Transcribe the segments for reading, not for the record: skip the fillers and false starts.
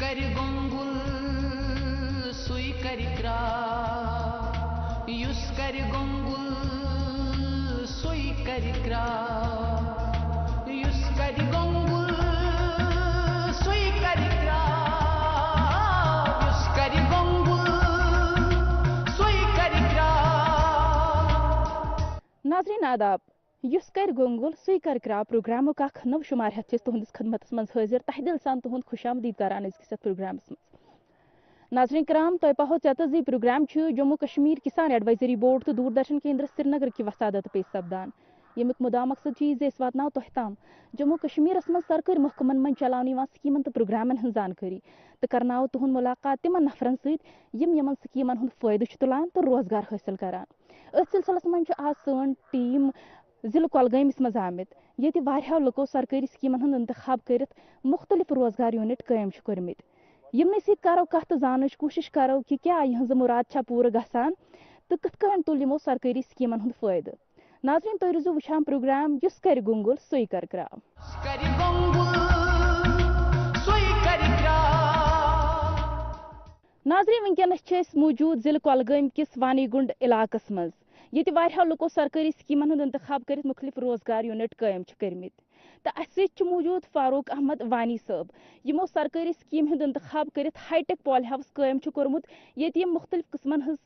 کر گنگل سُے کر کرٛاو یُس کر گنگل سُے کر کرٛاو یُس کر گنگل سُے کر کرٛاو یُس کر گنگل سُے کر کرٛاو. ناظرین آداب، یُس کر گنگل سُے کر کرٛاو پروگرامُک اکھ نو شُمار ہٮ۪تھ چھِ تُہنٛدِس خدمتس منٛز حٲضِر تہٕ دِل سان تُہُنٛد خۄش آمدید کران أزکِس یتھ پروگرامس منٛز. ناظرین کرام، تۄہہِ پاہو ژٮ۪تس زِ پروگرام چھُ جموں کشمیر کسان ایڈوائزری بورڈ تہٕ دوردرشن کیندر سرینگر کہِ وسادت پیش سپدان. ییٚمیُک مُدا مقصد چھُ یہِ زِ أسۍ واتناوو تۄہہِ تام جموں کشمیرس منٛز سرکٲرۍ محکمن منٛز چلاونہٕ یِوان سکیٖمن تہٕ پروگرامن ہٕنٛز زانکٲری تہٕ کرناوو تُہُنٛد مُلاقات تِمن نفرن سۭتۍ یِم یِمن سکیٖمن ہُنٛد فٲیدٕ چھُ تُلان تہٕ روزگار حٲصِل کران. أتھۍ سلسلس منٛز چھُ آز سٲنۍ ٹیٖم ضلعہٕ کۄلگٲمِس منٛز آمٕتۍ ییٚتہِ واریاہو لُکو سرکٲری سکیٖمن ہُنٛد انتخاب کٔرِتھ مُختٔلِف روزگار یوٗنٹ قٲیِم چھِ کٔرمٕتۍ. یِمنٕے سۭتۍ کرو کتھ تہٕ زانٕچ کوٗشش کرو کہِ کیٛاہ یِہٕنٛز مُراد چھا پوٗرٕ گژھان تہٕ کِتھ کٔنۍ تُل یِمو سرکٲری سکیٖمن ہُنٛد فٲیدٕ. ناظریٖن، تُہۍ روٗزِو وٕچھان پروگرام یُس کر گنگل سُے کر کرٛاو. ناظریٖن، وٕنکیٚنس چھِ أسۍ موٗجوٗد ضلعہٕ کۄلگٲمۍ کِس وانی گُنٛڈ علاقس منٛز ییٚتہِ واریاہو لُکو سرکٲری سکیٖمن ہُنٛد انتخاب کٔرِتھ مُختٔلِف روزگار یوٗنٹ قٲیِم چھِ کٔرمٕتۍ تہٕ اَسہِ سۭتۍ چھِ موٗجوٗد فاروق احمد وانی صٲب یِمو سرکٲری سکیٖم ہُنٛد انتخاب کٔرِتھ ہائی ٹیک پالہِ ہاوُس قٲیِم چھُ کوٚرمُت ییٚتہِ یِم مُختٔلِف قٕسمن ہٕنٛز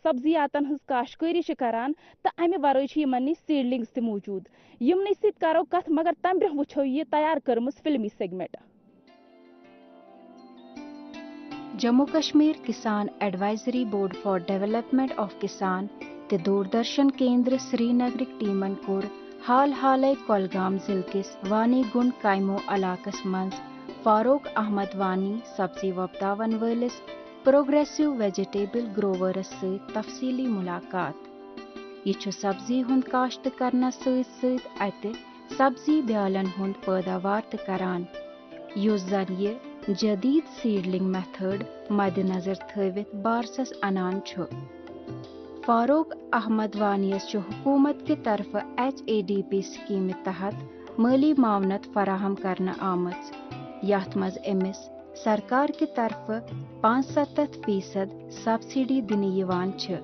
سبزِیاتن ہٕنٛز کاشتکٲری چھِ کران تہٕ اَمہِ ورٲے چھِ یِمن نِش سیٖڈلِنٛگٕس تہِ موٗجوٗد. یِمنٕے سۭتۍ کرو کتھ مگر تمہِ برٛونٛہہ وٕچھو یہِ تیار کٔرمٕژ فلمی سیگمنٹ. جموں کشمیر کسان advisory board for development of کسان تہٕ دوردرشن کیندر سرینگرٕکۍ ٹیٖمن کوٚر حالے کۄلگام ضلعہٕ کِس وانی گُنٛڈ کایمو علاقس منٛز فاروق احمد وانی سبزی وۄپداون وٲلِس پروگریسو ویجیٹیبل گروورس سۭتۍ تفصیٖلی مُلاقات. یہِ چھُ سبزی ہُنٛد کاشتہٕ کرنس سۭتۍ سۭتۍ اتہِ سبزی بیالن ہُنٛد پٲداوار تہِ کران یُس زن یہِ جدید سیڈلنگ میتھڈ مدِ نظر تھٲوِتھ بارسس انان چھُ. فاروق احمد وانیَس چھُ حکوٗمت کہِ طرفہٕ HADP سکیٖمہِ تحت مٲلی معاونت فراہم کرنہٕ آمٕژ یتھ منٛز أمِس سرکار کہِ طرفہٕ 75% سبسڈی دِنہٕ یِوان چھِ.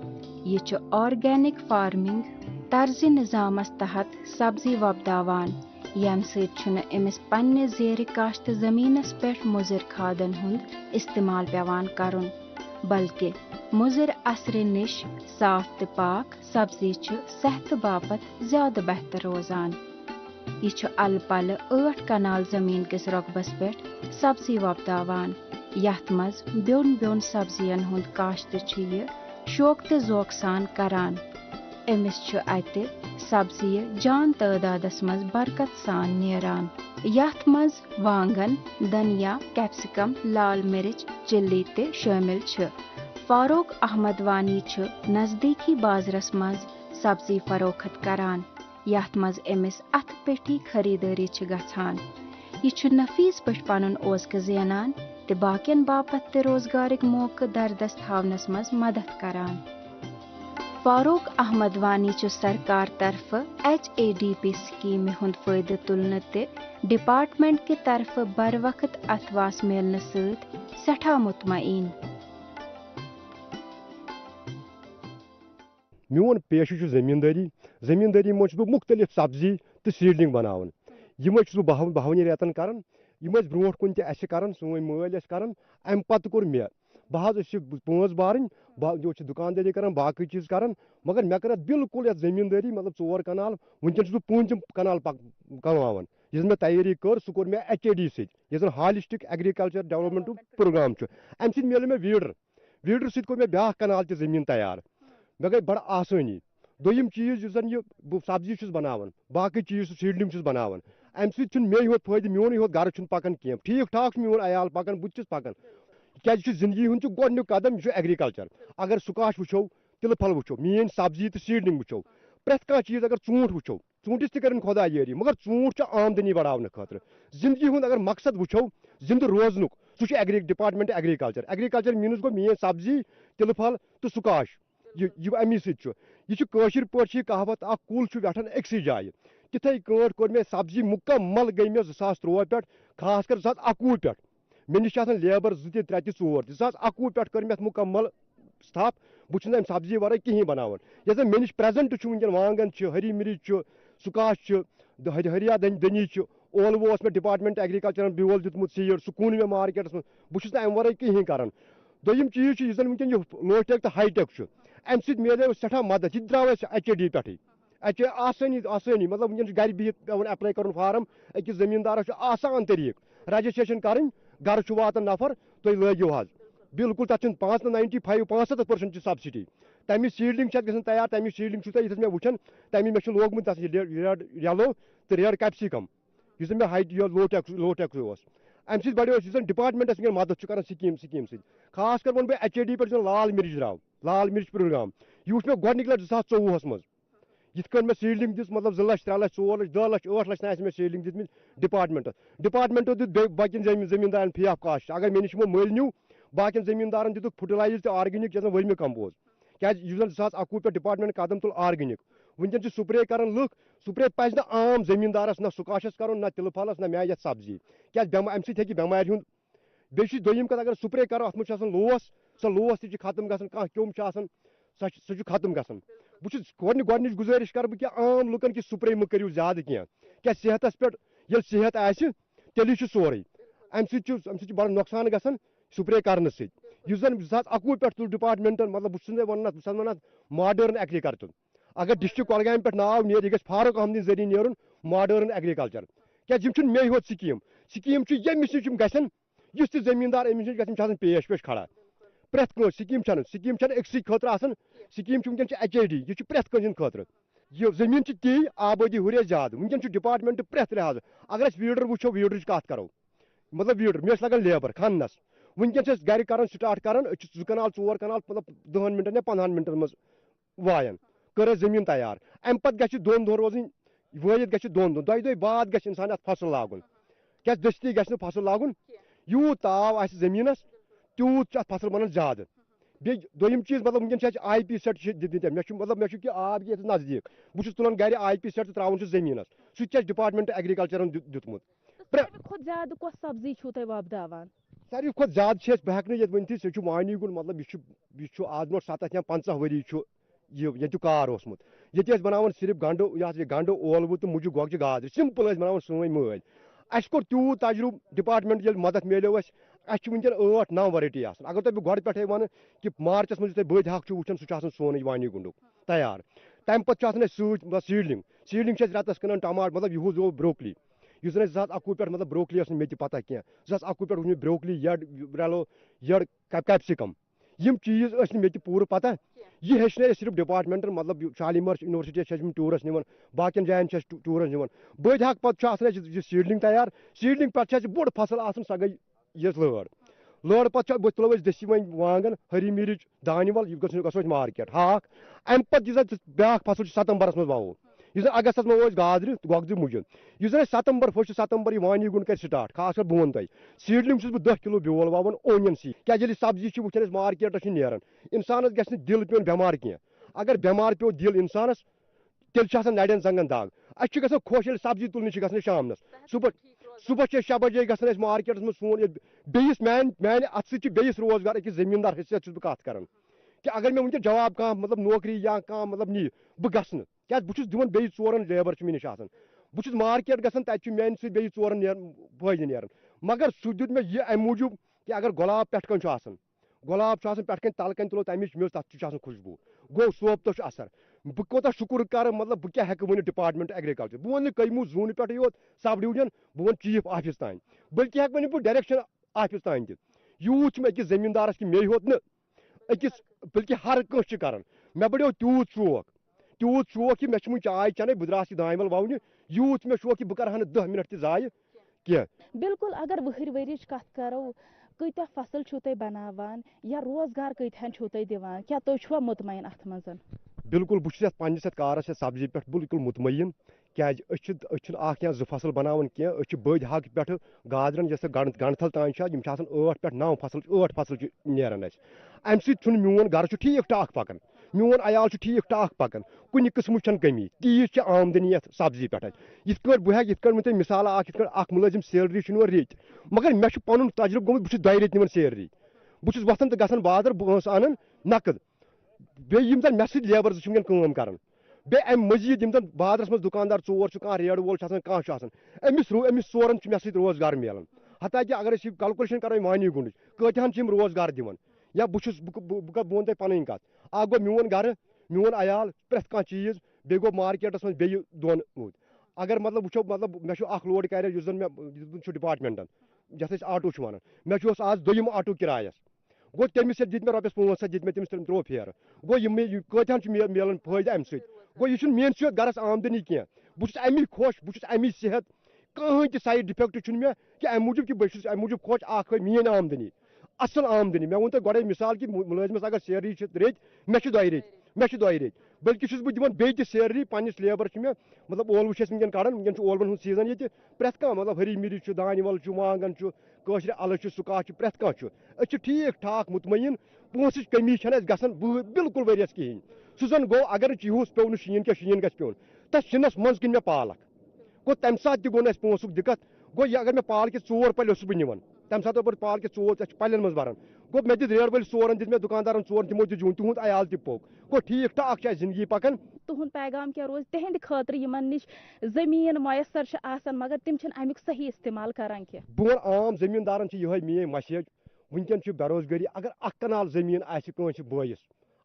یہِ چھُ آرگینک فارمنگ طرزِ نظامس تحت سبزی وۄپداوان ییٚمہِ سۭتۍ چھُنہٕ أمِس پننہِ زیرِ کاشتہٕ زٔمیٖنس پٮ۪ٹھ مُضِر کھادن ہُنٛد استعمال پیٚوان کرُن بلکہِ مُضِر اثرِ نِش صاف تہٕ پاک سبزی چھِ صحتہٕ باپتھ زیادٕ بہتر روزان. یہِ چھُ الہٕ پلہٕ 8 کنال زٔمیٖن کِس رۄقبس پٮ۪ٹھ سبزی وۄپداوان یتھ منٛز بیوٚن بیوٚن سبزین ہُنٛد کاشتہٕ چھُ یہِ شوقہٕ تہٕ ذوقہٕ سان کران. أمِس چھُ اتہِ سبزیہِ جان تعدادس منٛز برکت سان نیران یتھ منٛز وانگن، دھنیا، کیپسکم، لال مرچ، چلی تہِ شٲمِل چھِ. فاروق احمد وانی چھُ نزدیٖکی بازرس منٛز سبزی فروخت کران یتھ منٛز أمِس اتھٕ پٮ۪ٹھی خریٖدٲری چھِ گژھان. یہِ چھُ نفیٖس پٲٹھۍ پنُن اوزکہٕ زینان تہٕ باقین باپتھ تہِ روزگارٕکۍ موقعہٕ دردس تھاونس منٛز مدد کران. فاروق احمد وانی چھُ سرکار طرفہٕ HADP سکیٖمہِ ہُنٛد فٲیدٕ تُلنہٕ تہٕ ڈپارٹمنٹ کہِ طرفہٕ بر وقت اتھواس میلنہٕ سۭتۍ سٮ۪ٹھاہ مطمعین. میون پیشہٕ چھُ زٔمیٖندٲری منٛز چھُس بہٕ مُختٔلِف سبزی تہٕ سیٖڈلِنٛگ بناوان. یِمے چھُس بہٕ 12 رٮ۪تن کران. یِم ٲسۍ برونٛٹھ کُن تہِ اَسہِ کران سٲنۍ مٲلۍ ٲسۍ کران. اَمہِ پتہٕ کوٚر مےٚ بہٕ حظ ٲسۍ 5 بارٕنۍ یہِ چھِ دُکاندٲری کران باقٕے چیٖز کران مگر مےٚ کٔر اتھ بالکل یتھ زٔمیٖندٲری مطلب 4 کنال وٕنکیٚن چھُس بہٕ 5 کنال کماوان. یُس مےٚ تیٲری کٔر سُہ کوٚر مےٚ HAD سۭتۍ یُس زن ہالِسٹِک ایگرِکلچر ڈیولپمنٹُک پروگرام چھُ. امہِ سۭتۍ میلیو مےٚ ویٖڈر سۭتۍ کوٚر مےٚ بیاکھ کنال تہِ زٔمیٖن تیار. مےٚ گٔے بڑٕ آسٲنی. دوٚیِم چیٖز یُس زن یہِ بہٕ سبزی چھُس بناوان باقٕے چیٖز سیٖڈلِنٛگ چھُس بناوان امہِ سۭتۍ چھُنہٕ مےٚ یوت فٲیدٕ میونٕے یوت گرٕ چھُنہٕ پکان کینٛہہ. ٹھیٖک ٹھاک چھُ میون عیال پکان بہٕ تہِ چھُس پکان کیازِ یہِ چھُ زندگی ہُنٛد چھُ گۄڈنیُک قدم یہِ چھُ ایگرِکلچر. اگر سُکاش وٕچھو تِلہٕ پھل وٕچھو میٲنۍ سبزی تہٕ سیٖڈلِنٛگ وٕچھو پرٛٮ۪تھ کانٛہہ چیٖز اگر ژوٗنٛٹھ وٕچھو ژوٗنٛٹھِس تہِ کٔرِنۍ خۄدا یٲری مگر ژوٗنٛٹھ چھُ آمدنی بڑاونہٕ خٲطرٕ. زندگی ہُنٛد اگر مقصد وٕچھو زندٕ روزنُک سُہ چھُ ڈپارٹمنٹ ایگرِکلچر میٖنٕز گوٚو میٲنۍ سبزی تِلہٕ پھل تہٕ سُکاش یہِ امی سۭتۍ چھُ. یہِ چھُ کٲشِر پٲٹھۍ چھِ یہِ کہاوت اکھ کُل چھُ ویٹھان أکسٕے جایہِ. تِتھٕے کٲٹھۍ کوٚر مےٚ سبزی مُکمل گٔے مےٚ 2003 پٮ۪ٹھ خاص کر 2021 پٮ۪ٹھ مےٚ نِش چھِ آسان لیبر 2 تہِ 3 تہِ 4 تہِ 2021 پٮ۪ٹھ کٔر مےٚ اَتھ مُکمل سٹاپ بہٕ چھُس نہٕ اَمہِ سبزی ورٲے کِہیٖنۍ بناوان یۄس زن مےٚ نِش پرٛٮ۪زنٹ چھُ وٕنکٮ۪ن وانٛگن چھِ ہری مرچ چھُ سُکاش چھُ ہریا دٔنی چھُ ٲلوٕ اوس مےٚ ڈپاٹمنٹ ایگرِکلچرن بیول دیُتمُت سیٖڈ سُہ کُن مےٚ مارکیٹس منٛز بہٕ چھُس نہٕ اَمہِ ورٲے کِہیٖنۍ کران دوٚیِم چیٖز چھُ یُس زن وٕنکٮ۪ن یہِ لو ٹیک تہٕ ہاے ٹیک چھُ اَمہِ سۭتۍ میلیو سٮ۪ٹھاہ مدد یہِ تہِ درٛاو اَسہِ HAD پٮ۪ٹھٕے آسٲنی مطلب وٕنکٮ۪ن چھُ گرِ بِہِتھ پیٚوان ایپلاے کرُن فارم أکِس زٔمیٖندارس چھُ آسان طریٖقہٕ رجسٹریشن کرٕنۍ گرٕ چھُ واتان نفر تُہۍ لٲگِو حظ بالکل تتھ چھُنہٕ 95% چھِ سبسڈی تمِچ سیٖڈلِنگ چھِ اَتھ گژھان تیار تمِچ سیٖڈلِنگ چھُو تُہۍ ییٚتھس مےٚ وٕچھان تمہِ مےٚ چھُ لوگمُت تتھ ریڈ یلو تہٕ ریڈ کیپسِکم یُس زن مےٚ لو ٹیک اوس امہِ سۭتۍ بڑیو یُس زن ڈپاٹمنٹس وٕنکٮ۪ن مدد چھُ کران سکیٖم سۭتۍ خاص کر ونہٕ بہٕ HAD پٮ۪ٹھ یُس لال مرچ درٛاو لال مرچ پروگرام یہِ وٕچھ مےٚ گۄڈنِکۍ لٹہِ 2024 منٛز یِتھ کٔنۍ مےٚ سیٖڈلِنگ دِژ مطلب 2 لچھ 3 لچھ 4 لچھ 10 لچھ 8 لچھ تام آسہِ مےٚ سیٖڈلِنگ دِژمٕتۍ ڈپاٹمنٹو دیُت بیٚیہِ باقین زٔمیٖندارن فری آف کاسٹ اگر مےٚ نِش یِمو مٔلۍ نیوٗ باقین زٔمیٖندارن دِتُکھ فٔٹلایز تہٕ آرگینِک یۄس زن ؤرمہِ کمپوز کیٛازِ یُس زن 2021 پٮ۪ٹھ ڈپاٹمنٹ قدم تُل آرگینِک وٕنکٮ۪ن چھِ سپرے کران لُکھ سپرے پزِ نہٕ عام زٔمیٖندارس نہ سُکاشس کرُن نہ تِلہٕ پھلس نہ میٛانہِ یتھ سبزی کیٛازِ امہِ سۭتۍ ہیٚکہِ بٮ۪مارِ ہُنٛد بیٚیہِ چھِ دوٚیِم کتھ اگر سپرے کرو اتھ منٛز چھُ آسان لوس سۄ لوس تہِ چھِ ختم گژھان کانٛہہ کیوٚم چھُ آسان سُہ چھُ ختم گژھان بہٕ چھُس گۄڈنِچ گُزٲرِش کرٕ بہٕ کہِ عام لُکن کہِ سپرے مہٕ کٔرِو زیادٕ کینٛہہ کیٛازِ صحتس پٮ۪ٹھ ییٚلہِ صحت آسہِ تیٚلی چھُ سورُے امہِ سۭتۍ چھُ بڑٕ نۄقصان گژھان سپرے کرنہٕ سۭتۍ یُس زن 2021 پٮ۪ٹھ تُل ڈپاٹمنٹن مطلب بہٕ چھُس نہٕ ونان بہٕ چھُس ونان ماڈٲرن ایگرِکلچر اگر ڈسٹرک کۄلگامہِ پٮ۪ٹھ ناو نیرِ یہِ گژھِ فاروق احمدٕنۍ ذٔریعہٕ نیرُن ماڈٲرن ایگرِکلچر کیٛازِ یِم چھِنہٕ مے یوت سکیٖم چھِ ییٚمِس نِش یِم گژھن یُس تہِ زٔمیٖندار أمِس نِش گژھِ یِم چھِ آسان پیش کھڑا پرٛٮ۪تھ کٲنٛسہِ سکیٖم چھنہٕ أکسٕے خٲطرٕ آسان سکیٖم چھِ وٕنکٮ۪ن چھِ HAD یہِ چھُ پرٛٮ۪تھ کٲنٛسہِ ہٕنٛدِ خٲطرٕ یہِ زٔمیٖن چھِ تی آبٲدی ہُرے زیادٕ وٕنکٮ۪ن چھُ ڈپاٹمنٹ پرٛٮ۪تھ لحاظہٕ اگر أسۍ ویٖڈر وٕچھو ویٖڈرٕچ کتھ کرو مطلب ویٖڈر مےٚ ٲسۍ لگان لیبر کھننس وٕنکٮ۪ن چھِ أسۍ گرِ کران سٹارٹ کران أسۍ چھِ 2 کنال 4 کنال مطلب 10 مِنٹن یا 15 مِنٹن منٛز وایان کٔر اَسہِ زٔمیٖن تیار امہِ پتہٕ گژھِ 2 دۄہ روزٕنۍ وٲیِتھ گژھِ 2 دۄہ 2 دۄہ بعد گژھِ انسان اتھ فصل لاگُن کیٛازِ دٔستی گژھِ نہٕ فصل لاگُن یوٗت تاو آسہِ زٔمیٖنس تیوٗت چھُ اتھ فصل بنان زیادٕ بیٚیہِ دوٚیِم چیٖز مطلب وٕنکٮ۪ن چھِ اَسہِ IP سٮ۪ٹ دِتمٕتۍ مےٚ چھُ کہِ آب ییٚتہِ نزدیٖک بہٕ چھُس تُلان گرِ IP سٮ۪ٹ تہٕ تراوان چھُس زٔمیٖنس سُہ تہِ چھُ اَسہِ ڈپاٹمنٹ ایگرِکلچرن دیُتمُت ساروی کھۄتہٕ زیادٕ کۄس سبزی چھُو تُہۍ وۄپداوان ساروی کھۄتہٕ زیادٕ چھِ أسۍ بہٕ ہٮ۪کہٕ نہٕ ییٚتہِ ؤنتھٕے سُہ چھُ وانی گُنٛڈ مطلب یہِ چھُ آز برونٛٹھ 7 یا 15 ؤری چھُ ییٚتیُک کار اوسمُت ییٚتہِ ٲسۍ بناوان صرف گنڈٕ گنڈٕ ٲلوٕ تہٕ مُجہِ گۄگجہِ گازرِ سمپل ٲسۍ بناوان سٲنۍ مٲلۍ اَسہِ کوٚر تیوٗت تجرُبہٕ ڈپاٹمنٹ ییٚلہِ مدد میلیو اَسہِ چھِ وٕنکٮ۪ن 8-9 ویرایٹی آسان اگر تۄہہِ بہٕ گۄڈٕ پٮ۪ٹھٕے وَنہٕ کہِ مارچس منٛز یُس تۄہہِ بٔدۍ ہاکھ چھُ وٕچھان سُہ چھُ آسان سونٕے وانی گُنڈُک تیار تمہِ پتہٕ چھُ آسان اَسہِ سۭتۍ سیٖڈلِنگ چھِ أسۍ رٮ۪تس کٕنان ٹماٹر مطلب یِہُس گوٚو بروکلی یُس زن اَسہِ 2021 پٮ۪ٹھ مطلب بروکلی ٲس نہٕ مےٚ تہِ پتہ کینٛہہ 2021 پٮ۪ٹھ وٕچھ مےٚ بروکلی یڈ کیپسِکم یِم چیٖز ٲسۍ نہٕ مےٚ تہِ پوٗرٕ پتہ یہِ ہیٚچھنٲے أسۍ صرف ڈپاٹمنٹن مطلب شالیمار یونیورسٹی چھِ اَسہِ ٹوٗرس نِوان باقین جاین چھِ اَسہِ ٹوٗرس نِوان بٔدۍ ہاکھ پتہٕ چھُ آسان اَسہِ یہِ سیٖڈلِنگ تیار سیٖڈلِنگ پتہٕ چھِ اَسہِ بوٚڑ فصل آسان سۄ گٔے یہِ لٲر پتہٕ چھُ تُلو أسۍ دٔستی وۄنۍ وانٛگن ہری مرچ دانہِ ول یہِ گژھو أسۍ مارکیٹ ہاکھ امہِ پتہٕ یُس زن بیاکھ فصل چھُ ستمبرس منٛز ووو یُس زن اگستس منٛز ووو أسۍ گازرِ گۄگجہِ مُجہِ یُس زن اَسہِ 1 ستمبر یہِ وانی گُنٛڈ کرِ سٹارٹ خاص کر بہٕ ونہٕ تۄہہِ سیٖڈلِنگ چھُس بہٕ 10 کِلوٗ بیول وَوان اونین سیٖڈ کیٛازِ ییٚلہِ سبزی چھِ وٕچھان أسۍ مارکیٹس چھِ نیران انسانس گژھِ نہٕ دِل پیوٚن بٮ۪مار کینٛہہ اگر بٮ۪مار پیوٚو دِل انسانس تیٚلہِ چھُ آسان نرٮ۪ن زنٛگن دگ اَسہِ چھُ گژھان خۄش ییٚلہِ سبزی تُلنہِ چھِ گژھان شامنس صبحس چھِ أسۍ 6 بجے گژھان أسۍ مارکیٹس منٛز سون بیٚیِس میانہِ اتھٕ سۭتۍ چھُ بیٚیِس روزگار أکِس زٔمیٖندار حیثیت چھُس بہٕ کتھ کران کہِ اگر مےٚ وٕنکٮ۪ن جواب کانٛہہ مطلب نوکری یا کانٛہہ مطلب نِیہِ بہٕ گژھٕ نہٕ کیٛازِ بہٕ چھُس دِوان بیٚیہِ 4 لیبر چھِ مےٚ نِش آسان بہٕ چھُس مارکیٹ گژھان تتہِ چھُ میانہِ سۭتۍ بیٚیہِ 4 فٲیدٕ نیران مگر سُہ دیُت مےٚ یہِ امہِ موٗجوٗب کہِ اگر گۄلاب پٮ۪ٹھ کنۍ چھُ آسان گۄلاب چھُ آسان پٮ۪ٹھ کنۍ تلہٕ کنۍ تُلو تمِچ میٚژ تتھ تہِ چھُ آسان خوشبوٗ گوٚو صوبتہٕ چھُ اثر بہٕ کوٗتاہ شُکر کرٕ مطلب بہٕ کیٛاہ ہٮ۪کہٕ ؤنِتھ ڈپاٹمنٹ ایگرِکلچر بہٕ ونہٕ نہٕ کٔیموٗ زوٗنہِ پٮ۪ٹھٕے یوت سب ڈِوجن بہٕ ونہٕ چیف آفِس تام بٔلکہِ ہٮ۪کہٕ ؤنِتھ بہٕ ڈایریکشن آفِس تام تہِ یوٗت چھُ مےٚ أکِس زٔمیٖندارس کہِ مے ہوت نہٕ أکِس بٔلکہِ ہر کٲنٛسہِ چھِ کران مےٚ بڑیو تیوٗت شوق کہِ مےٚ چھِ وٕنۍ چاے چٮ۪نٕے بہٕ درٛاس یہِ دانہِ ول وونہِ یوٗت چھُ مےٚ شوق کہِ بہٕ کرٕ ہا نہٕ 10 مِنٹ تہِ ضایہِ کینٛہہ بالکل اگر ؤہٕرۍ ؤرِیِچ کتھ کرو کۭتیاہ فصل چھِو تُہۍ بناوان یا روزگار کۭتہن چھِو تُہۍ دِوان کیٛاہ تُہۍ چھُوا مطمعین اتھ منٛز بالکل بہٕ چھُس یتھ پننِس یتھ کارس یتھ سبزی پٮ۪ٹھ بالکل مطمعین کیٛازِ أسۍ چھِنہٕ 1 یا 2 فصل بناوان کینٛہہ أسۍ چھِ بٔدۍ ہاکہِ پٮ۪ٹھٕ گازرن یۄس گنڈٕ تھل تانۍ چھِ یِم چھِ آسان 8 پٮ۪ٹھ 9 فصل 8 فصل چھِ نیران اَسہِ امہِ سۭتۍ چھُنہٕ میون گرٕ چھُ ٹھیٖک ٹھاک پکان میون عیال ٹھیک ٹھاک پکان کُنہِ قٕسمٕچ چھنہٕ کمی تیٖژ چھِ آمدنی یتھ سبزی پٮ۪ٹھ یِتھ کٲٹھۍ بہٕ ہٮ۪کہٕ یِتھ کٲٹھۍ تۄہہِ مِثال اکھ یِتھ کٲٹھۍ اکھ مُلٲزِم سیلری چھِ نِوان رٮ۪تۍ مگر مےٚ چھُ پنُن تجربہٕ گوٚمُت بہٕ چھُس 2 رٮ۪تۍ نِوان سیلری بہٕ چھُس وۄتھان تہٕ گژھان بازر پونٛسہٕ انان نقد بیٚیہِ یِم زن مےٚ سۭتۍ لیبر زٕ چھِ وٕنکٮ۪ن کٲم کران بیٚیہِ امہِ مٔزیٖد یِم زن بازرس منٛز دُکاندار ژور چھُ کانٛہہ ریڈٕ وول چھُ آسان کانٛہہ چھُ آسان أمِس ژورن چھُ مےٚ سۭتۍ روزگار میلان حتیٰ کہِ اگر أسۍ یہِ کلکُلیشن کرو مانی گُنڈٕچ کۭتِہن چھِ یِم روزگار دِوان یا بہٕ چھُس بہٕ وَنہٕ تۄہہِ پنٕنۍ کتھ اکھ گوٚو میون گرٕ میون عیال پرٛٮ۪تھ کانٛہہ چیٖز بیٚیہِ گوٚو مارکیٹس منٛز بیٚیہِ دۄن اگر مطلب وٕچھو مطلب مےٚ چھُ اکھ لوڈ کیریَر یُس زن مےٚ دیُتمُت چھُ ڈپاٹمنٹن یتھ أسۍ آٹوٗ چھِ ونان مےٚ چھُ آز 2یِم آٹوٗ کِرایس گوٚو تٔمِس ییٚلہِ دِتۍ مےٚ رۄپیس 500 دِتۍ مےٚ تٔمِس ترٛوو پھیرٕ گوٚو یہِ کۭتِہن چھُ میلان فٲیدٕ امہِ سۭتۍ گوٚو یہِ چھُنہٕ میٲنۍ سۭتۍ گرس آمدنی کینٛہہ بہٕ چھُس امی خۄش بہٕ چھُس امی صحت کٕہٕنۍ تہِ سایڈ ڈِفیکٹ چھُنہٕ مےٚ کہِ امہِ موٗجوٗب کہِ بہٕ چھُس امہِ موٗجوٗب خۄش اکھ میٲنۍ آمدنی اصل آمدنی مےٚ ووٚن تۄہہِ گۄڈے مِثال کہِ مُلٲزمس اگر سیلری چھِ رٮ۪تۍ مےٚ چھِ 2 رٮ۪تۍ بلکہِ چھُس بہٕ دِوان بیٚیہِ تہِ سیلری پننِس لیبر چھِ مےٚ مطلب ٲلوٕ چھِ أسۍ وٕنکٮ۪ن کڑان وٕنکٮ۪ن چھُ ٲلون ہُنٛد سیٖزن ییٚتہِ پرٛٮ۪تھ کانٛہہ مطلب ہری مِرچ چھُ دانہِ ول چھُ وانگن چھُ کٲشرِ الہٕ چھُ سُکاش چھُ پرٛٮ۪تھ کانٛہہ چھُ أسۍ چھِ ٹھیٖک ٹھاک مطمعین پونٛسٕچ کمی چھنہٕ اَسہِ گژھان بِلکُل ؤریس کِہینۍ سُہ زن گوٚو اگر نہٕ یِہُس پیوٚو نہٕ شیٖن کینٛہہ شیٖن گژھِ پیوٚن تتھ شیٖنس منٛز کِنۍ مےٚ پالک گوٚو تمہِ ساتہٕ تہِ گوٚو نہٕ اَسہِ پونٛسُک دِقت گوٚو یہِ اگر مےٚ پالکہِ 4 پلہِ اوسُس بہٕ نِوان تمہِ ساتہٕ اگر پالکہِ 4 أسۍ چھِ پلٮ۪ن منٛز بران گوٚو مےٚ دِتۍ ریڈٕ وٲلۍ 4 دِتۍ مےٚ دُکاندارن 4 تِمو تہِ زیوٗن تِہُنٛد عیال تہِ پوٚک گوٚو ٹھیٖک ٹھاک چھِ اَسہِ زندگی پکان تُہُنٛد پیغام کیٛاہ روزِ تِہنٛدِ خٲطرٕ یِمن نِش زٔمیٖن مۄیسر چھِ آسان مگر تِم چھِنہٕ امیُک صحیح استعمال کران کینٛہہ بہٕ وَنہٕ عام زٔمیٖندارن چھِ یِہوے میٲنۍ مسیج وٕنکٮ۪ن چھِ بے روزگٲری اگر 1 کنال زٔمیٖن آسہِ کٲنٛسہِ بٲیِس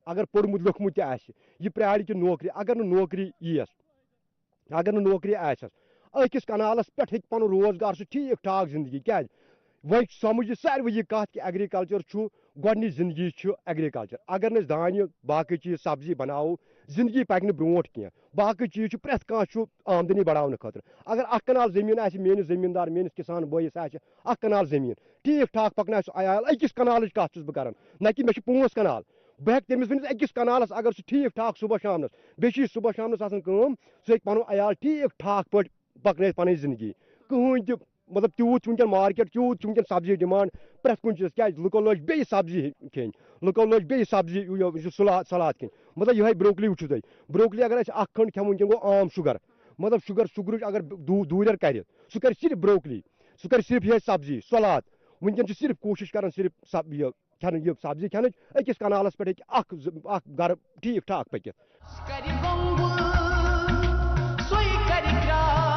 اگر پوٚرمُت لیوٚکھمُت تہِ آسہِ یہِ پرٛارِ کہِ نوکری اگر نہٕ نوکری یییَس اگر نہٕ نوکری آسٮ۪س أکِس کنالس پٮ۪ٹھ ہیٚکہِ پنُن روزگار سُہ ٹھیٖک ٹھاک زندگی کیٛازِ وۄنۍ سمجھ یہِ ساروٕے یہِ کتھ کہِ ایگرِکلچر چھُ گۄڈنِچ زندگی چھُ ایگرِکلچر اگر نہٕ أسۍ دانہِ باقٕے چیٖز سبزی بناوو زندگی پکہِ نہٕ برونٛٹھ کینٛہہ باقٕے چیٖز چھُ پرٛٮ۪تھ کانٛہہ چھُ آمدنی بڑاونہٕ خٲطرٕ اگر 1 کنال زٔمیٖن آسہِ میٲنِس زٔمیٖندار میٲنِس کِسان بٲیِس آسہِ 1 کنال زٔمیٖن ٹھیٖک ٹھاک پکنایہِ سُہ عیال أکِس کنالٕچ کتھ چھُس بہٕ کران نہ کہِ مےٚ چھِ 5 کنال بہٕ ہٮ۪کہٕ تٔمِس ؤنِتھ أکِس کنالس اگر سُہ ٹھیٖک ٹھاک صبح شامنس بیٚیہِ چھِ یہِ صبح شامنس آسان کٲم سُہ ہیٚکہِ پنُن عیال ٹھیٖک ٹھاک پٲٹھۍ پکنٲیِتھ پنٕنۍ زندگی کٕہٕنۍ تہِ مطلب تیوٗت چھُ وٕنکٮ۪ن مارکیٹ تیوٗت چھُ وٕنکٮ۪ن سبزی ڈِمانڈ پرٛٮ۪تھ کُنہِ چیٖزس کیٛازِ لُکو لٲج بیٚیہِ سبزی کھیٚنۍ لُکو لٲج بیٚیہِ سبزی یہِ سلاد کھیٚنۍ مطلب یِہوے بروکلی وٕچھِو تُہۍ بروکلی اگر أسۍ 1 کھٔنٛڈ کھٮ۪مو وٕنکٮ۪ن گوٚو عام شُگر مطلب شُگرٕچ اگر دوٗرٮ۪ر کرِ سُہ کرِ صرف بروکلی سُہ کرِ صرف یِہوے سبزی سلاد وٕنکٮ۪ن چھِ صرف کوٗشش کران صرف یہِ کھٮ۪نٕچ یہِ سبزی کھٮ۪نٕچ أکِس کنالس پٮ۪ٹھ ہیٚکہِ اکھ گرٕ ٹھیٖک ٹھاک پٔکِتھ کرِ بنٛگُل سُے کرِ کرٛال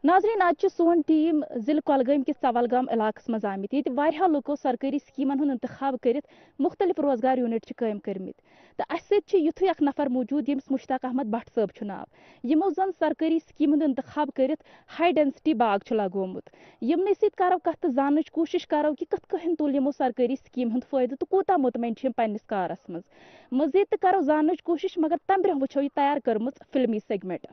ناظریٖن آز چھُ سون ٹیٖم ضلعہٕ کۄلگٲمۍ کِس ژوَلگام علاقس منٛز آمٕتۍ ییٚتہِ واریاہو لُکو سرکٲری سکیٖمن ہُنٛد انتخاب کٔرِتھ مُختٔلِف روزگار یوٗنٹ چھِ قٲیِم کٔرمٕتۍ تہٕ اَسہِ سۭتۍ چھُ یِتھُے اکھ نفر موٗجوٗد ییٚمِس مُشتاق احمد بٹ صٲب چھُ ناو یِمو زن سرکٲری سکیٖم ہُنٛد انتخاب کٔرِتھ ہاے ڈینسٹی باغ چھُ لگومُت یِمنٕے سۭتۍ کرو کتھ تہٕ زاننٕچ کوٗشش کرو کہِ کِتھ کٔنۍ تُل یِمو سرکٲری سکیٖم ہُنٛد فٲیدٕ تہٕ کوٗتاہ مطمعین چھِ یِم پننِس کارس منٛز مزیٖد تہِ کرو زاننٕچ کوٗشش مگر تمہِ برونٛہہ وٕچھو یہِ تیار کٔرمٕژ فلمی سیگمنٹ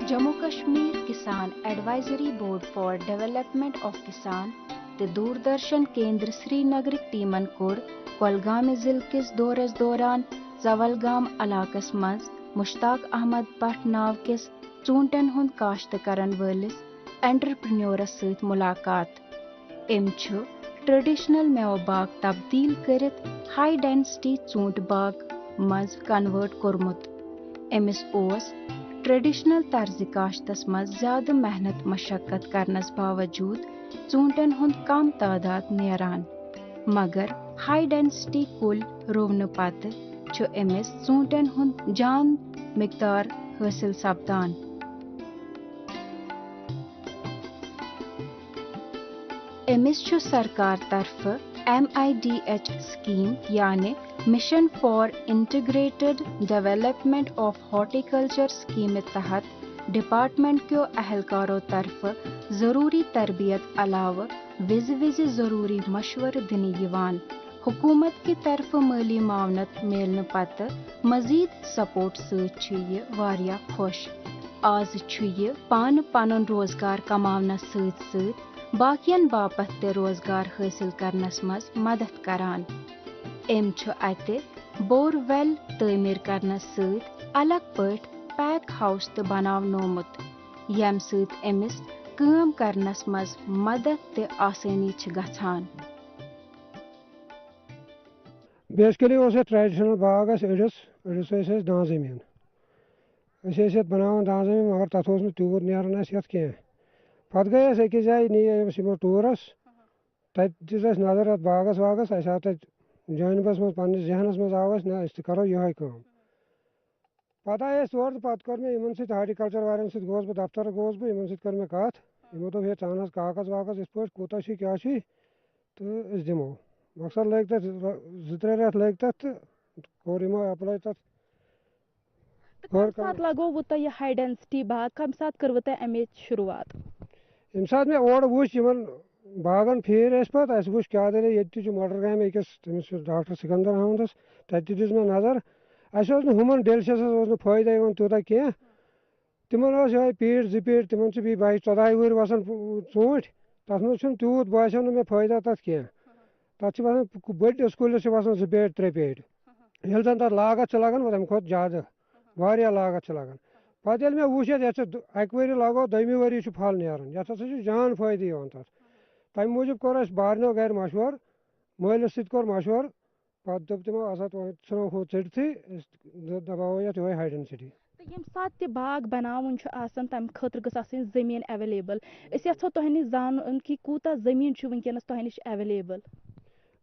جموں کشمیر کسان advisory board for development of کسان تہٕ دوردرشن کیندر سری نگرٕکۍ ٹیمن کوٚر کۄلگامہِ ضلعہٕ کِس دورس دوران ژوَلگام علاقس منٛز مشتاق احمد بٹ ناو کِس ژوٗنٛٹھٮ۪ن ہُنٛد کاشتہٕ کرن وٲلِس اینٹرپرینورس سۭتۍ مُلاقات أمۍ چھُ ٹریڈیشنل میوٕ باغ تبدیل کٔرِتھ ہاے ڈینسٹی ژوٗنٛٹھۍ باغ منٛز کنوٲرٹ کوٚرمُت أمِس اوس ٹریڈیشنل طرزِ کاشتس منٛز زیادٕ محنت مشقت کرنس باوجوٗد ژوٗنٛٹھٮ۪ن ہُنٛد کم تعداد نیران مگر ہاے ڈینسٹی کُلۍ رُونہٕ پتہٕ چھُ أمِس ژوٗنٛٹھٮ۪ن ہُنٛد جان مقدار حٲصِل سپدان أمِس چھُ سرکار طرفہٕ MIDH سکیٖم یعنی mission for integrated development of horticulture سکیٖمہِ تحت ڈپارٹمنٹ کیو اہلکارو طرفہٕ ضروٗری تربیت علاوٕ وِزِ وِزِ ضروٗری مشورٕ دِنہٕ یِوان حکوٗمت کہِ طرفہٕ مٲلی معاونت میلنہٕ پتہٕ مزیٖد سپورٹ سۭتۍ چھُ یہِ واریاہ خۄش آز چھُ یہِ پانہٕ پنُن روزگار کماونس سۭتۍ سۭتۍ باقین باپتھ تہِ روزگار حٲصِل کرنس منٛز مدد کران أمۍ چھُ اتہِ بور ویل تعمیٖر کرنس سۭتۍ الگ پٲٹھۍ پیک ہاوس تہِ بناونومُت یم سۭتۍ أمِس کٲم کرنس منٛز مدد تہٕ آسٲنی چھِ گژھان. بیسکلی اوس یتھ ٹریڈشنل باغ اَسہِ أڑِس ٲسۍ اَسہِ دان زٔمیٖن أسۍ ٲسۍ یتھ بناوان دان زٔمیٖن مگر تتھ اوس نہٕ تیوٗت نیران اَسہِ یتھ کینٛہہ پتہٕ گٔے أسۍ أکِس جایہِ نِیہِ أسۍ یِمو ٹوٗرس تتہِ دِژ اَسہِ نظر اتھ باغس واغس اَسہِ آو تتہِ جٲنبس منٛز پننِس ذہنس منٛز آو اَسہِ نہ أسۍ تہِ کرو یِہے کٲم پتہٕ آیہِ أسۍ تور تہٕ پتہٕ کٔر مےٚ یِمن سۭتۍ ہاٹیکلچر والٮ۪ن سۭتۍ گوس بہٕ دفتر گوس بہٕ یِمن سۭتۍ کٔر مےٚ کتھ یِمو دوٚپ ہے ژٕ اَن حظ کاغذ واغذ یِتھ پٲٹھۍ کوٗتاہ چھُے کیٛاہ چھُے تہٕ أسۍ دِمو مقصد لٔگۍ تتھ 2-3 رٮ۪تھ لٔگۍ تتھ تہٕ کوٚر یِمو ایپلاے تتھ کم سات لگووٕ تۄہہِ یہِ ہاے ڈینسٹی باغ کمہِ ساتہٕ کٔروٕ تۄہہِ امِچ شروعات ییٚمہِ ساتہٕ مےٚ اورٕ وٕچھ یِمن باغن پھیٖرۍ اَسہِ پتہٕ اَسہِ وٕچھ کیٛاہ دٔلیٖل ییٚتہِ تہِ چھُ مۄٹر گامہِ أکِس تٔمِس چھُ ڈاکٹر سکندر احمدس تتہِ تہِ دِژ مےٚ نظر اَسہِ اوس نہٕ ہُمن ڈیلشسس اوس نہٕ فٲیدٕ یِوان تیوٗتاہ کینٛہہ تِمن اوس یِہوے پیٖٹ 2 پیٖٹ تِمن چھِ بیٚیہِ 14 وُہٕرۍ وسان ژوٗنٛٹھۍ تتھ منٛز چھُنہٕ تیوٗت باسیو نہٕ مےٚ فٲیدٕ تتھ کینٛہہ تتھ چھِ وسان بٔڑِس کُلِس چھِ وسان 2 پیٖٹ 3 پیٖٹ ییٚلہِ زن تتھ لاگتھ چھِ لگان تمہِ کھۄتہٕ زیادٕ واریاہ لاگتھ چھِ لگان پتہٕ ییٚلہِ مےٚ وٕچھ یتھ چھِ 1 ؤری لگوو 2مہِ ؤری چھُ پھل نیران یتھ ہسا چھُ جان فٲیدٕ یِوان تتھ تمہِ موٗجوٗب کوٚر اَسہِ بارنیو گرِ مشور مٲلِس سۭتۍ کوٚر مشور پتہٕ دوٚپ تِمو ہسا ژھٕنو ہُہ ژٔٹتھٕے أسۍ دباوو یتھ یِہوے ہاے ڈینسٹی تہٕ ییٚمہِ ساتہٕ تہِ باغ بناوُن چھُ آسان تمہِ خٲطرٕ گٔژھ آسٕنۍ زٔمیٖن ایویلیبل أسۍ یژھو تۄہہِ نِش زانُن کہِ کوٗتاہ زٔمیٖن چھُ وٕنکیٚنس تۄہہِ نِش ایویلیبل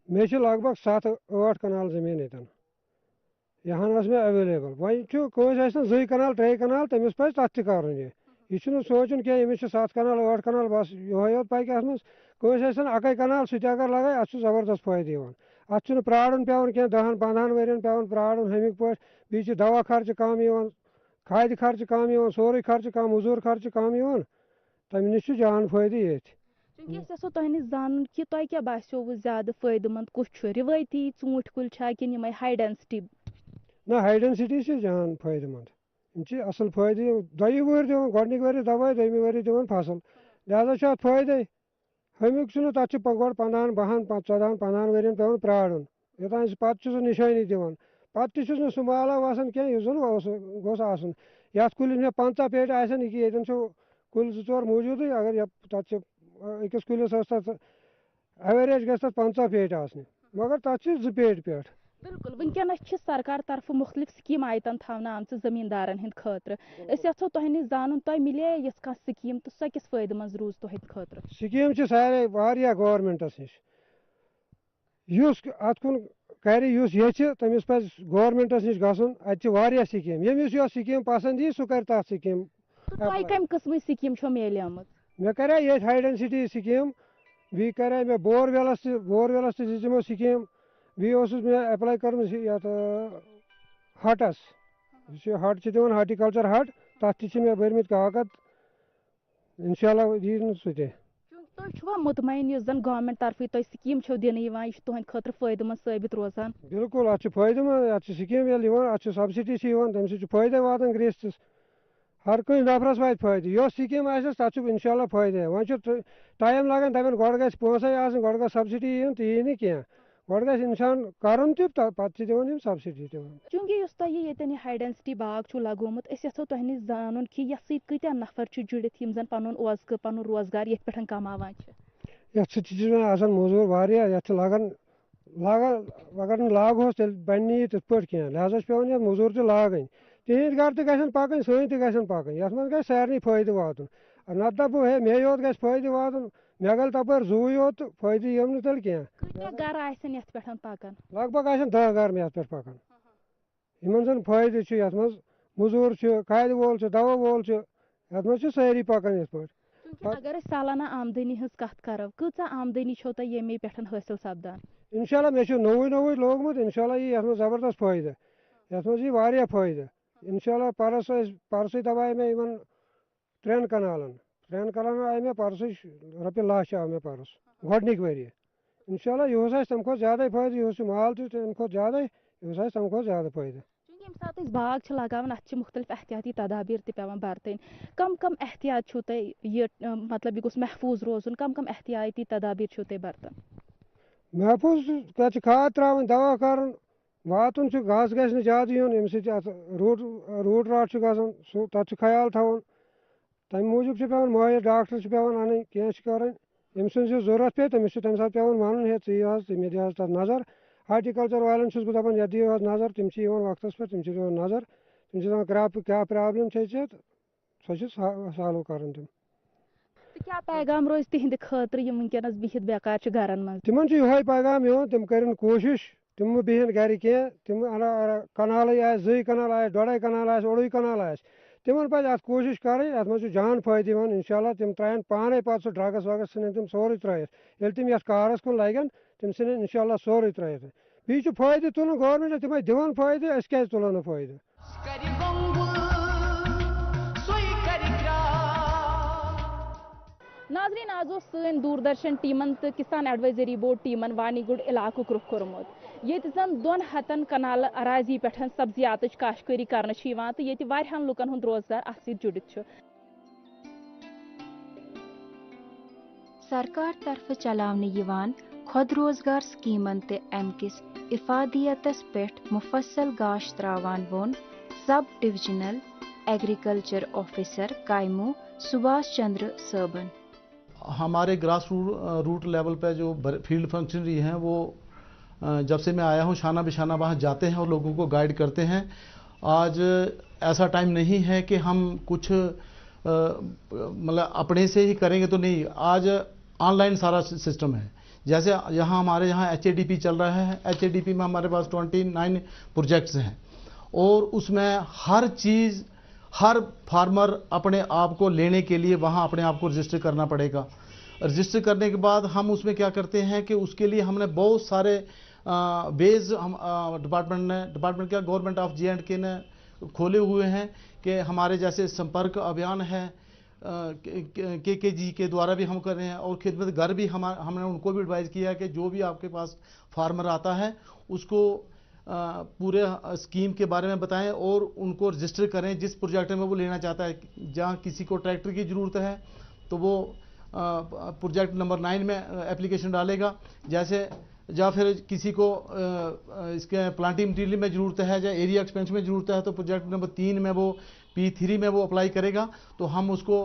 مےٚ چھِ لگ بگ 7-8 کنال زٔمیٖن ییٚتٮ۪ن یہان ٲس مےٚ ایویلیبل وۄنۍ چھُ کٲنٛسہِ آسہِ نہٕ 2 کنال 3 کنال تٔمِس پزِ تتھ تہِ کرُن یہِ چھُنہٕ سونٛچُن کینٛہہ ییٚمِس چھِ 7 کنال 8 کنال بس یِہوے یوت پکہِ اتھ منٛز کٲنٛسہِ آسن 1 کنال سُہ تہِ اگر لگایہِ اتھ چھُ زبردست فٲیدٕ یِوان اتھ چھُنہٕ پرٛارُن پیٚوان کینٛہہ 10-15 ؤرین پیٚوان پرٛارُن ہُمِکۍ پٲٹھۍ بیٚیہِ چھِ دوا خرچہٕ کم یِوان کھادِ خرچہٕ کم یِوان سورُے خرچہٕ کم موٚزوٗر خرچہٕ کم یِوان تمہِ نِش چھُ جان فٲیدٕ ییٚتھۍ چوٗنٛکہِ أسۍ یژھو تۄہہِ نِش زانُن کہِ تۄہہِ کیٛاہ باسیووٕ زیادٕ فٲیدٕ منٛد کُس چھُ رِوٲیتی ژوٗنٛٹھۍ کُلۍ چھا کِنہٕ یِمے ہاے ڈینسٹی نہ ہاے ڈینسٹی چھِ جان فٲیدٕ منٛد یِم چھِ اصل فٲیدٕ 2 وُہٕرۍ دِوان گۄڈنِکۍ ؤری دواے 2مہِ ؤری دِوان فصل لہذا چھُ اتھ فٲیدے ہُمیُک چھُنہٕ تتھ چھُ گۄڈٕ 15-14-15 ؤرین پیٚوان پرٛارُن یوٚتانۍ پتہٕ چھُ سُہ نِشٲنی دِوان پتہٕ تہِ چھُس نہٕ سُہ مالا وسان کینٛہہ یُس زن گوٚژھ آسُن یتھ کُلِس مےٚ 15 پیٹہِ آسن یہِ ییٚتٮ۪ن چھُ کُلۍ 2-4 موٗجوٗدٕے اگر تتھ چھِ أکِس کُلِس ٲس تتھ ایوریج گژھِ تتھ 15 پیٹہِ آسنہِ مگر تتھ چھِ 2 پیٹہِ پٮ۪ٹھ بِلکُل وٕنکیٚنس چھِ سرکار طرفہٕ مُختلِف سکیٖم آیتن تھاونہٕ آمژٕ زٔمیٖندارن ہٕنٛدِ خٲطرٕ أسۍ یژھو تۄہہِ نِش زانُن تۄہہِ مِلے یِژھ کانٛہہ سکیٖم تہٕ سۄ کِس فٲیدٕ منٛز روٗز تُہنٛدِ خٲطرٕ سکیٖم چھِ سارے واریاہ گورمنٹس نِش یُس اتھ کُن کرِ یُس یژھِ تٔمِس پزِ گورمنٹس نِش گژھُن اتہِ چھِ واریاہ سکیٖم ییٚمِس یۄس سکیٖم پسنٛد یی سُہ کرِ تتھ سکیٖم تۄہہِ کمہِ قٕسمٕچ سکیٖم چھو میلیمٕژ مےٚ کرے ییٚتہِ ہاے ڈینسٹی سکیٖم بیٚیہِ کرے مےٚ بورویلس تہِ دِژ یِمو سکیٖم بیٚیہِ اوسُس مےٚ ایپلاے کٔرمٕژ یتھ ہٹس یُس یہِ ہٹ چھِ دِوان ہاٹیکلچر ہٹ تتھ تہِ چھِ مےٚ بٔرمٕتۍ کاکد انشاء اللہ یی نہٕ سُہ تہِ تُہۍ چھُوا مطمعین یُس زن گورمنٹ طرفہٕ تۄہہِ سکیٖم چھو دِنہٕ یِوان یہِ چھُ تُہنٛدِ خٲطرٕ فٲیدٕ منٛد ثٲبت روزان بِلکُل اتھ چھُ فٲیدٕ منٛد اتھ چھِ سکیٖم ییٚلہِ یِوان اتھ چھِ سبسڈی چھِ یِوان تمہِ سۭتۍ چھُ فٲیدے واتان گریستِس ہر کٲنٛسہِ نفرس واتہِ فٲیدٕ یۄس سکیٖم آسٮ۪س تتھ چھُ انشاء اللہ فٲیدے وۄنۍ چھُ ٹایم لگان دپان گۄڈٕ گژھِ پونٛسے آسٕنۍ گۄڈٕ گژھِ سبسڈی یِنۍ تہِ یی نہٕ کینٛہہ گۄڈٕ گژھِ انسان کرُن تہِ پتہٕ چھِ دِوان یِم سبسڈی دِوان چوٗنٛکہِ یُس تۄہہِ ییٚتٮ۪ن یہِ ہاے ڈینسٹی باغ چھُ لگومُت أسۍ یژھو تۄہہِ نِش زانُن کہِ یتھ سۭتۍ کۭتیاہ نفر چھِ جُڑِتھ یِم زن پنُن روزگار ییٚتھۍ پٮ۪ٹھ کماوان چھِ یتھ سۭتۍ چھِ آسان موٚزوٗر واریاہ یتھ چھِ لگان اگر نہٕ لاگہوس تیٚلہِ بنہِ نہٕ یہِ تِتھ پٲٹھۍ کینٛہہ لہذا چھِ پیٚوان یتھ موٚزوٗر تہِ لاگٕنۍ تِہنٛدۍ گرٕ تہِ گژھن پکٕنۍ سٲنۍ تہِ گژھن پکٕنۍ یتھ منٛز گژھِ سارنٕے فٲیدٕ واتُن نتہٕ دپو ہے مے یوت گژھِ فٲیدٕ واتُن مےٚ گلہِ تپٲرۍ زُوٕے یوت تہٕ فٲیدٕ یِیو نہٕ تیٚلہِ کینٛہہ کۭتیاہ گرٕ آسن یتھ پٮ۪ٹھ پکان لگ بگ آسن 10 گرٕ یتھ پٮ۪ٹھ پکان یِمن زن فٲیدٕ چھُ یتھ منٛز موٚزوٗر چھُ کھادِ وول چھُ دوا وول چھُ یتھ منٛز چھِ سٲری پکان یتھ پٲٹھۍ اگر أسۍ سالانہ آمدنی ہٕنٛز کتھ کرو کۭژاہ آمدنی چھو تۄہہِ ییٚمے پٮ۪ٹھ حٲصِل سپدان انشاء اللہ مےٚ چھُ نوٚوُے لوگمُت انشاء اللہ یی یتھ منٛز زبردست فٲیدٕ یتھ منٛز یی واریاہ فٲیدٕ انشاء اللہ پرسُے دبایہِ مےٚ یِمن 3 کنالن آیہِ مےٚ پرسُے رۄپیہِ 1,00,000 آو مےٚ پرُس گۄڈنِکۍ ؤری انشاء اللہ یِہُس آسہِ تمہِ کھۄتہٕ زیادے فٲیدٕ یِہُس چھُ مال تہِ تمہِ کھۄتہٕ زیادے یِہُس آسہِ تمہِ کھۄتہٕ زیادٕ فٲیدٕ چوٗنٛکہِ ییٚمہِ ساتہٕ أسۍ باغ چھِ لگاوان اتھ چھِ مُختلِف احتیاطی تدابیٖر تہِ پیٚوان برتٕنۍ کم احتیاط چھُو تۄہہِ یہِ مطلب یہِ گوٚژھ محفوٗظ روزُن کم احتیاطی تدابیٖر چھِو تُہۍ برتان محفوٗظ تتھ چھِ کھاد ترٛاوٕنۍ دوا کرُن واتُن چھُ گاسہٕ گژھِ نہٕ زیادٕ یُن ییٚمہِ سۭتۍ اتھ روٗٹ راٹ چھُ گژھان تتھ چھُ خیال تھاوُن تمہِ موٗجوٗب چھُ پیٚوان مٲہِر ڈاکٹر چھِ پیٚوان اَنٕنۍ کینٛہہ چھِ کَرٕنۍ ییٚمہِ سٕنٛز یہِ ضروٗرت پیٚیہِ تٔمِس چھُ تَمہِ ساتہٕ پیٚوان وَنُن ہے ژٕ یہِ حظ مےٚ دِ حظ تَتھ نظر ہاٹیکلچر والٮ۪ن چھُس بہٕ دَپان یَتھ دِیِو حظ نظر تِم چھِ یِوان وقتس پٮ۪ٹھ تِم چھِ دِوان نظر تِم چھِ دَپان کیٛاہ پرٛابلِم چھے ژےٚ تہٕ سۄ چھِ سالو کَران تِم تہٕ کیٛاہ پیغام روزِ تِہنٛدِ خٲطرٕ یِم وٕنکیٚنس بِہِتھ بیکار چھِ گرن منٛز تِمن چھُ یِہوے پیغام یِوان تِم کٔرِنۍ کوٗشِش تِم مہٕ بِہِنۍ گرِ کینٛہہ تِم کنالٕے آسہِ 2 کنال آسہِ 2.5 کنال آسہِ 2.5 کنال آسہِ تِمن پَزِ اَتھ کوٗشِش کَرٕنۍ اَتھ منٛز چھُ جان فٲیدٕ یِوان اِنشاء اللہ تِم ترٛاوَن پانے پَتہٕ سُہ ڈرٛگٕس وگس ژھٕنن تِم سورُے ترٛٲیِتھ ییٚلہِ تِم یَتھ کارَس کُن لگن تِم ژھٕنن اِنشاء اللہ سورُے ترٛٲیِتھ بیٚیہِ چھُ فٲیدٕ تُلُن گورمٮ۪نٛٹ تِم ٲسۍ دِوان فٲیدٕ أسۍ کیٛازِ تُلو نہٕ فٲیدٕ ناظریٖن آز اوس سٲنۍ دوٗردرشن ٹیٖمن تہٕ کِسان ایڈوایزری بورڈ ٹیٖمن وانی گُڈ علاقُک رُخ کوٚرمُت ییٚتہِ زن 2 ہتن کنالہٕ اراضی پٮ۪ٹھ سبزیاتٕچ کاشتکٲری کرنہٕ چھِ یِوان تہٕ ییٚتہِ واریاہن لُکن ہُنٛد روزگار اتھ سۭتۍ جُڑِتھ چھُ سرکار طرفہٕ چلاونہٕ یِوان خۄد روزگار سکیٖمن تہِ اَمہِ کِس اِفادِیتس پٮ۪ٹھ مُفصل گاش تراوان ووٚن سب ڈِوِجنل ایگریکلچر آفیسر کائمو سبھاش چندر صٲبن ہمارے گراس روٹ لیول پہ جو فیلڈ فنکشنری ہیں وہ جب سے میں آیا ہوں شانہ بشانہ وہاں جاتے ہیں اور لوگوں کو گائیڈ کرتے ہیں آج ایسا ٹائم نہیں ہے کہ ہم کچھ مطلب اپنے سے ہی کریں گے تو نہیں آج آن لائن سارا سسٹم ہے جیسے یہاں ہمارے یہاں HADP چل رہا ہے HADP میں ہمارے پاس 29 پروجیکٹس ہیں اور اس میں ہر چیز ہر فارمر اپنے آپ کو لینے کے لیے وہاں اپنے آپ کو رجسٹر کرنا پڑے گا رجسٹر کرنے کے بعد ہم اس میں کیا کرتے ہیں کہ اس کے لیے ہم نے بہت سارے بیز ہم ڈپارٹمنٹ کیا گورنمنٹ آف JK نے کھولے ہوئے ہیں کہ ہمارے جیسے سمپرک ابھیان ہے KKG کے دوارا بھی ہم کر رہے ہیں اور خدمت گھر بھی ہم نے ان کو بھی ایڈوائز کیا ہے کہ جو بھی آپ کے پاس فارمر آتا ہے اس کو پورے اسکیم کے بارے میں بتائیں اور ان کو رجسٹر کریں جس پروجیکٹ میں وہ لینا چاہتا ہے جہاں کسی کو ٹریکٹر کی ضرورت ہے تو وہ پروجیکٹ نمبر 9 میں اپلیکیشن ڈالے گا جیسے یا پھر کسی کو اس کے پلانٹنگ مٹیریل میں ضرورت ہے یا ایریا ایکسپینشن میں ضرورت ہے تو پروجیکٹ نمبر 3 میں وہ P3 میں وہ اپلائی کرے گا تو ہم اس کو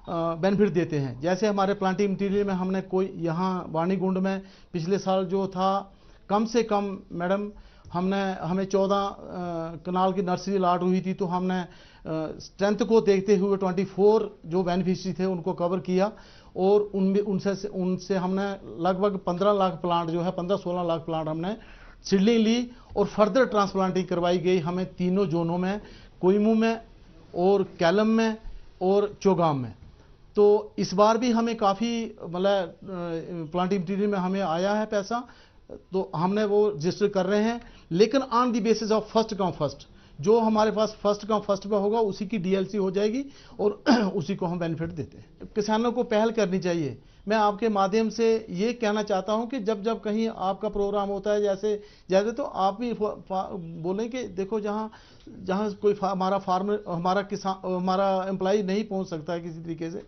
بینیفٹ دیتے ہیں جیسے ہمارے پلانٹنگ مٹیریل میں ہم نے کوئی یہاں وانی گنڈ میں پچھلے سال جو تھا کم سے کم میڈم ہمیں 14 کنال کی نرسری الاٹ ہوئی تھی تو ہم نے اسٹرینتھ کو دیکھتے ہوئے 24 جو بینیفیشری تھے ان کو کور کیا اور ان سے ہم نے لگ بھگ 15 لاکھ پلانٹ جو ہے 15-16 لاکھ پلانٹ ہم نے سیڈلنگ لی اور فردر ٹرانسپلانٹنگ کروائی گئی ہمیں تینوں زونوں میں کوئیمو میں اور کیلم میں اور چوگام میں تو اس بار بھی ہمیں کافی مطلب پلانٹنگ مٹیریل میں ہمیں آیا ہے پیسہ تو ہم نے وہ رجسٹر کر رہے ہیں لیکن on the basis of first come first جو ہمارے پاس فرسٹ کم فرسٹ پہ ہوگا اسی کی DLC ہو جائے گی اور اسی کو ہم بینیفٹ دیتے ہیں کسانوں کو پہل کرنی چاہیے میں آپ کے مادھیم سے یہ کہنا چاہتا ہوں کہ جب کہیں آپ کا پروگرام ہوتا ہے جیسے تو آپ بھی بولیں کہ دیکھو جہاں کوئی ہمارا فارمر ہمارا امپلائی نہیں پہنچ سکتا ہے کسی طریقے سے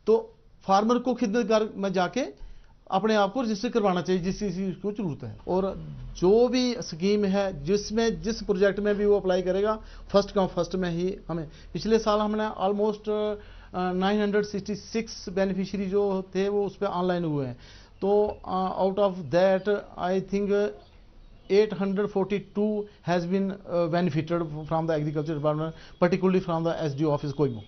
تو فارمر کو خدمت گار میں جا کے اپنے آپ کو رجسٹر کروانا چاہیے جس چیز کو ضرورت ہے اور جو بھی اسکیم ہے جس پروجیکٹ میں بھی وہ اپلائی کرے گا فرسٹ کم فرسٹ میں ہی ہمیں پچھلے سال ہم نے آلموسٹ 966 بینیفیشری جو تھے وہ اس پہ آن لائن ہوئے ہیں تو out of that I think 842 has been benefited from the agriculture department, particularly from the SDO office Koimu.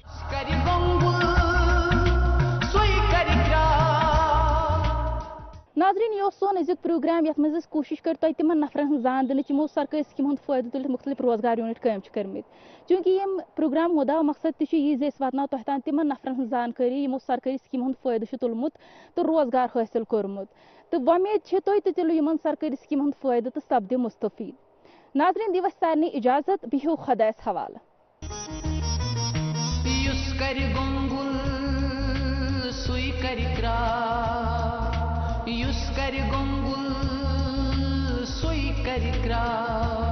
ناظرین یہ سون أزیُک پروگرام یتھ منٛز أسۍ کوٗشِش کٔر تۄہہِ تِمن نفرن ہٕنٛز زان دِنٕچ یِمو سرکٲرۍ سکیٖمن ہُنٛد فٲیدٕ تُلِتھ مختلف روزگار یوٗنٹ قٲیِم چھِ کٔرمٕتۍ چوٗنٛکہِ یِم پروگرام مُدا مقصد تہِ چھُ یی زِ أسۍ واتناوو تۄہہِ تام تِمن نفرن ہٕنٛز زانکٲری یِمو سرکٲری سکیٖمن ہُنٛد فٲیدٕ چھُ تُلمُت تہٕ روزگار حٲصِل کوٚرمُت تہٕ وۄمید چھِ تُہۍ تہِ تُلِو یِمن سرکٲری سکیٖمن ہُنٛد فٲیدٕ تہٕ سپدِو مُستفیٖد ناظریٖن دِیِو اَسہِ سارنٕے اِجازت بِہِو خۄدایس حوالہٕ یُس کَرِ گۄنٛگُل سُے کَرِ کرٛاو